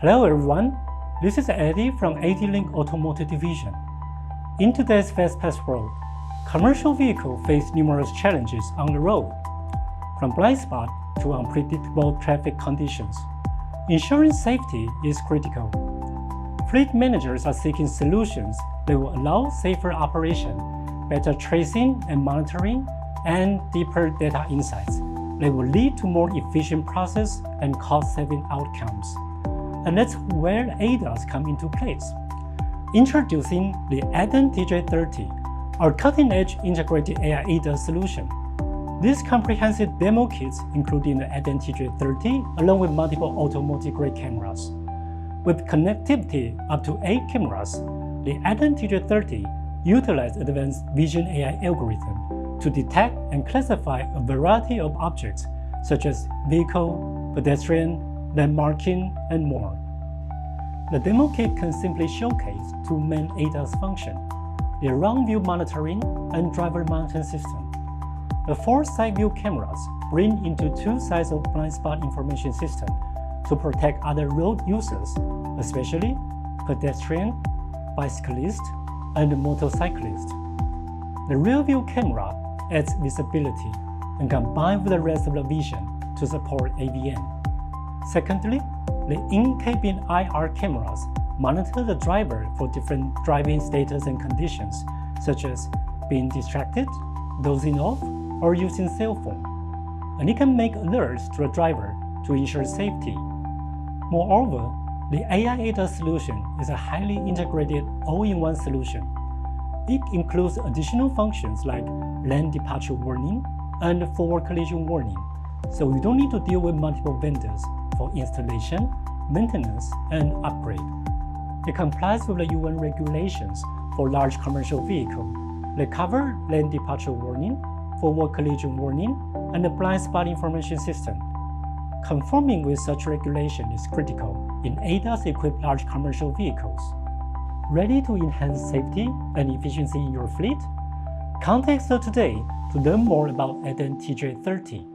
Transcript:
Hello everyone, this is Eddie from ADLINK Automotive Division. In today's fast-paced world, commercial vehicles face numerous challenges on the road, from blind spot to unpredictable traffic conditions. Ensuring safety is critical. Fleet managers are seeking solutions that will allow safer operation, better tracing and monitoring, and deeper data insights that will lead to more efficient process and cost-saving outcomes. And that's where ADAS come into place. Introducing the ADM-TJ30, our cutting-edge integrated AI ADAS solution. This comprehensive demo kit, including the ADM-TJ30, along with multiple automotive-grade cameras. With connectivity up to 8 cameras, the ADM-TJ30 utilizes advanced vision AI algorithm to detect and classify a variety of objects, such as vehicle, pedestrian, landmarking, and more. The demo kit can simply showcase two main ADAS functions: the around view monitoring and driver monitoring system. The 4 side view cameras bring into 2 sides of blind spot information system to protect other road users, especially pedestrian, bicyclist, and motorcyclist. The rear view camera adds visibility and combined with the rest of the vision to support ADM. Secondly, the in-cabin IR cameras monitor the driver for different driving status and conditions, such as being distracted, dozing off, or using cell phone. And it can make alerts to the driver to ensure safety. Moreover, the AI ADAS solution is a highly integrated all-in-one solution. It includes additional functions like lane departure warning and forward collision warning, so you don't need to deal with multiple vendors for installation, maintenance, and upgrade. It complies with the UN regulations for large commercial vehicles. They cover lane departure warning, forward collision warning, and the blind spot information system. Conforming with such regulation is critical in ADAS-equipped large commercial vehicles. Ready to enhance safety and efficiency in your fleet? Contact us today to learn more about ADM-TJ30.